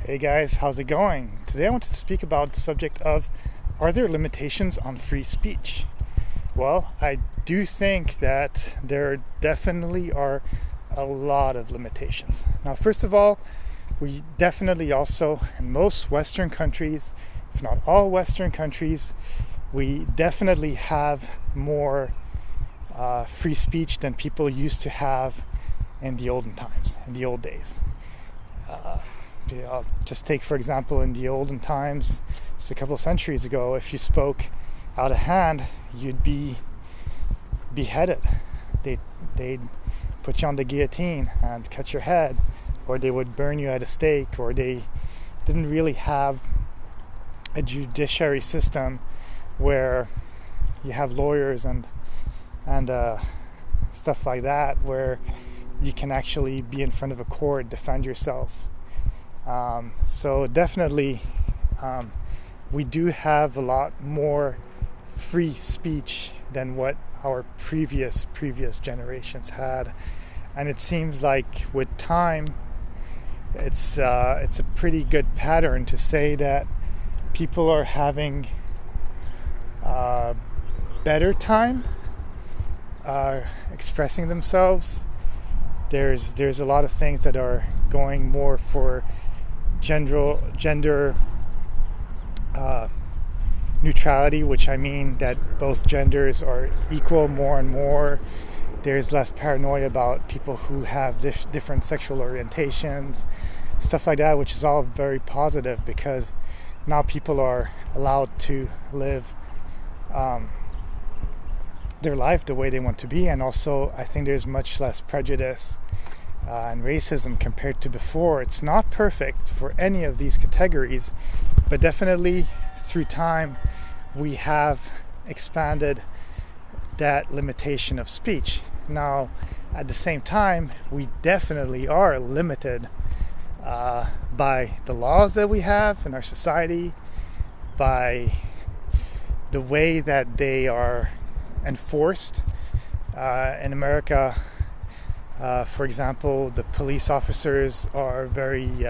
Hey guys, how's it going? Today I wanted to speak about the subject of, are there limitations on free speech? Well, I do think that there definitely are a lot of limitations. Now, first of all, we definitely also, in most Western countries, if not all Western countries, we definitely have more free speech than people used to have in the olden times, in the old days. I'll just take, for example, in the olden times, just a couple of centuries ago, if you spoke out of hand, you'd be beheaded. They'd put you on the guillotine and cut your head, or they would burn you at a stake, or they didn't really have a judiciary system where you have lawyers and stuff like that, where you can actually be in front of a court, defend yourself. So definitely we do have a lot more free speech than what our previous generations had, and it seems like with time it's a pretty good pattern to say that people are having better time expressing themselves. There's a lot of things that are going more for gender neutrality, which I mean that both genders are equal more and more. There's less paranoia about people who have different sexual orientations, stuff like that, which is all very positive because now people are allowed to live their life the way they want to be. And also I think there's much less prejudice and racism compared to before. It's not perfect for any of these categories, but definitely through time we have expanded that limitation of speech. Now, at the same time, we definitely are limited by the laws that we have in our society, by the way that they are enforced. In America, for example, the police officers are very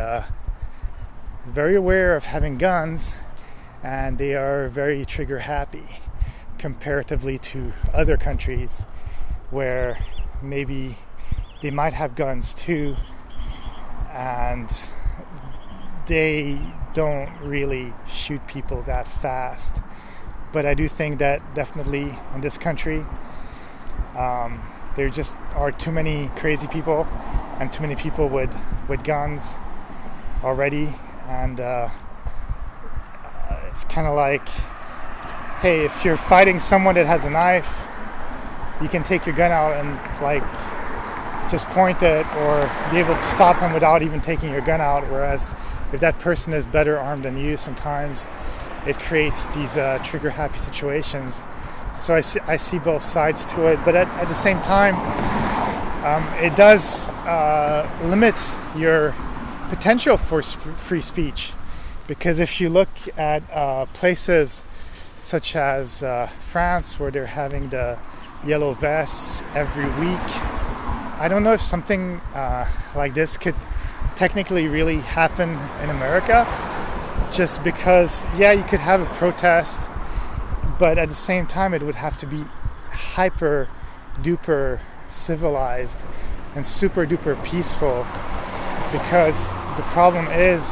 aware of having guns, and they are very trigger happy comparatively to other countries where maybe they might have guns too, and they don't really shoot people that fast. But I do think that definitely in this country there just are too many crazy people and too many people with guns already, and it's kind of like, hey, if you're fighting someone that has a knife, you can take your gun out and like just point it or be able to stop him without even taking your gun out, whereas if that person is better armed than you, sometimes it creates these trigger happy situations. So I see both sides to it, but at the same time, it does limit your potential for free speech, because if you look at places such as France, where they're having the yellow vests every week, I don't know if something like this could technically really happen in America, just because, yeah, you could have a protest, but at the same time it would have to be hyper duper civilized and super duper peaceful, because the problem is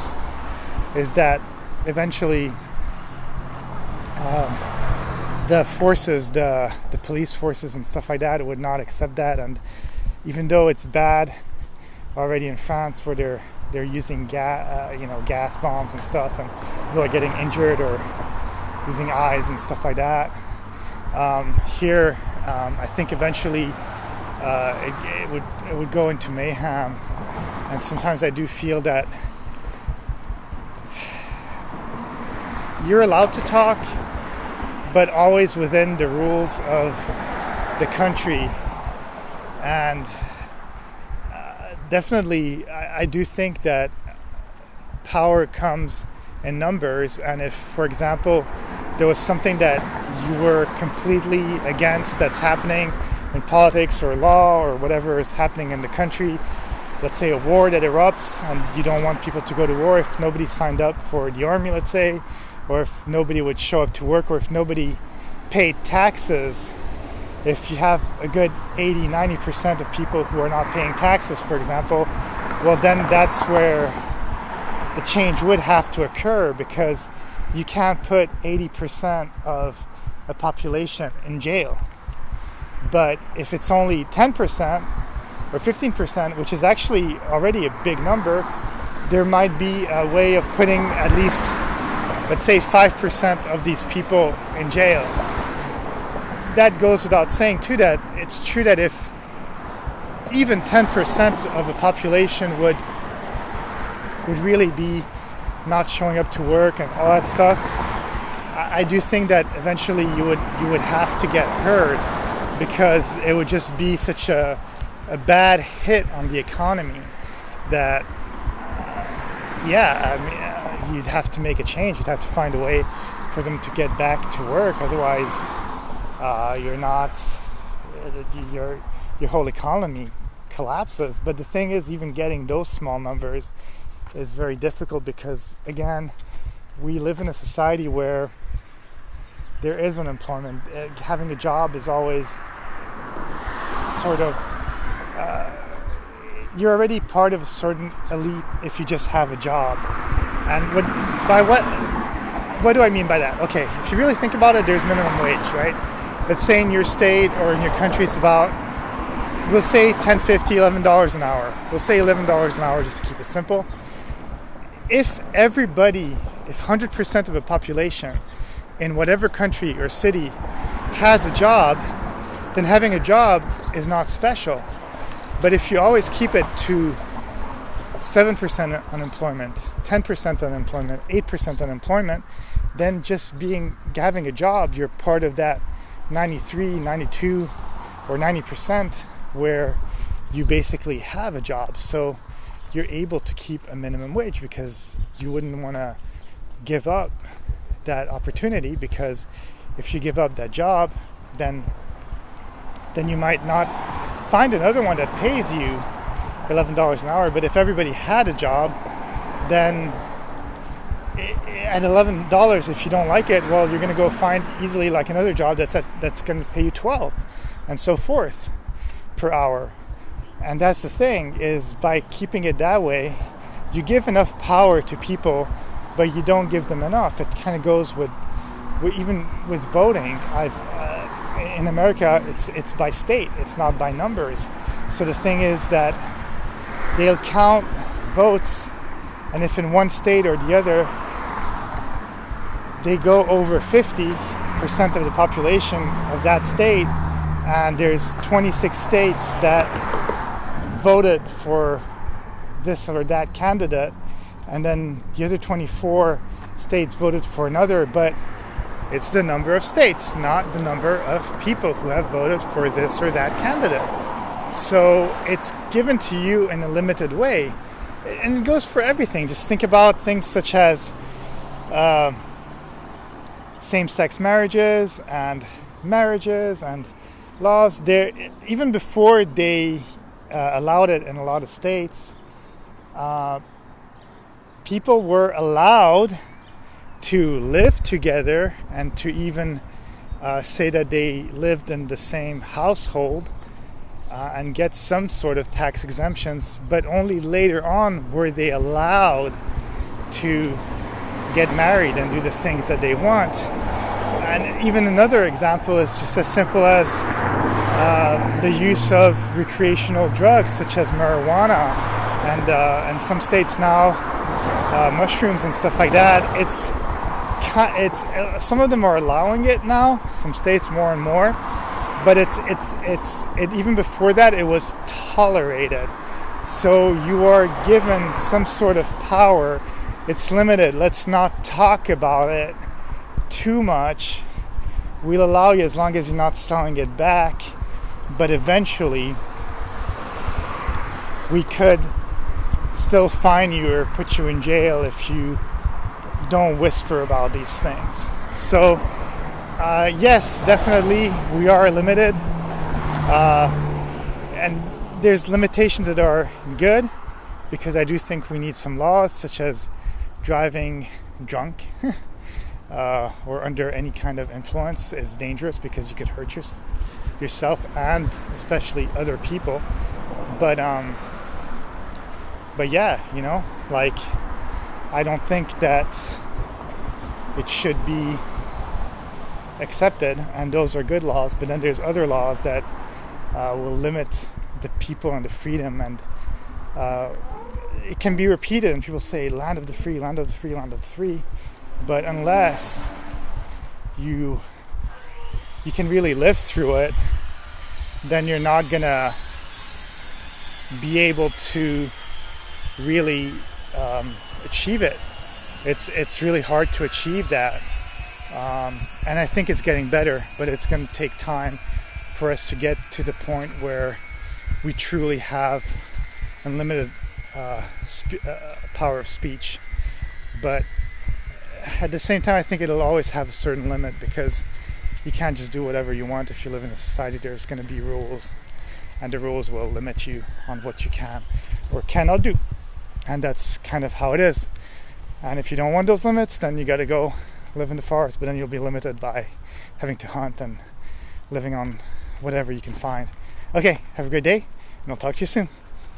that eventually the forces, the police forces and stuff like that would not accept that. And even though it's bad already in France, where they're using gas bombs and stuff, and people are getting injured or using eyes and stuff like that. Here, I think eventually it would go into mayhem, and sometimes I do feel that you're allowed to talk, but always within the rules of the country. And definitely, I do think that power comes in numbers, and if, for example, there was something that you were completely against that's happening in politics or law or whatever is happening in the country, let's say, a war that erupts and you don't want people to go to war, if nobody signed up for the army, let's say, or if nobody would show up to work, or if nobody paid taxes, if you have a good 80-90% of people who are not paying taxes, for example, well, then that's where the change would have to occur, because you can't put 80% of a population in jail. But if it's only 10% or 15%, which is actually already a big number, there might be a way of putting at least, let's say, 5% of these people in jail. That goes without saying too, that it's true that if even 10% of the population would really be not showing up to work and all that stuff, I do think that eventually you would have to get heard, because it would just be such a bad hit on the economy that you'd have to make a change. You'd have to find a way for them to get back to work. Otherwise, your whole economy collapses. But the thing is, even getting those small numbers is very difficult, because again, we live in a society where there is unemployment. Having a job is always sort of you're already part of a certain elite if you just have a job. And what do I mean by that? Okay, if you really think about it, there's minimum wage, right? Let's say in your state or in your country it's about, we'll say $10, $50, $11 an hour. We'll say $11 an hour just to keep it simple. If 100% of the population in whatever country or city has a job, then having a job is not special. But if you always keep it to 7% unemployment, 10% unemployment, 8% unemployment, then just having a job, you're part of that 93, 92, or 90% where you basically have a job. So you're able to keep a minimum wage, because you wouldn't want to give up that opportunity, because if you give up that job, then you might not find another one that pays you $11 an hour. But if everybody had a job, then at $11, if you don't like it, well, you're going to go find easily like another job that's going to pay you $12, and so forth per hour. And that's the thing, is by keeping it that way, you give enough power to people, but you don't give them enough. It kind of goes with even with voting. In America, it's by state, it's not by numbers. So the thing is that they'll count votes, and if in one state or the other they go over 50% of the population of that state, and there's 26 states that voted for this or that candidate, and then the other 24 states voted for another, but it's the number of states, not the number of people who have voted for this or that candidate. So it's given to you in a limited way. And it goes for everything. Just think about things such as same-sex marriages and laws. Even before they allowed it in a lot of states, people were allowed to live together and to even say that they lived in the same household and get some sort of tax exemptions, but only later on were they allowed to get married and do the things that they want. And even another example is just as simple as the use of recreational drugs such as marijuana and some states now mushrooms and stuff like that. It's some of them are allowing it now, some states more and more, but it even before that it was tolerated. So you are given some sort of power. It's limited. Let's not talk about it too much. We'll allow you as long as you're not selling it back, but eventually we could still fine you or put you in jail if you don't whisper about these things. So yes, definitely we are limited, and there's limitations that are good, because I do think we need some laws, such as driving drunk or under any kind of influence is dangerous, because you could hurt yourself and especially other people. But yeah, like, I don't think that it should be accepted, and those are good laws. But then there's other laws that will limit the people and the freedom, and it can be repeated, and people say land of the free, land of the free, land of the free. But unless you can really live through it, then you're not gonna be able to really achieve it. It's really hard to achieve that, and I think it's getting better, but it's going to take time for us to get to the point where we truly have unlimited power of speech. But at the same time, I think it'll always have a certain limit, because you can't just do whatever you want. If you live in a society, there's going to be rules, and the rules will limit you on what you can or cannot do, and that's kind of how it is. And if you don't want those limits, then you got to go live in the forest, but then you'll be limited by having to hunt and living on whatever you can find. Okay, have a great day, and I'll talk to you soon.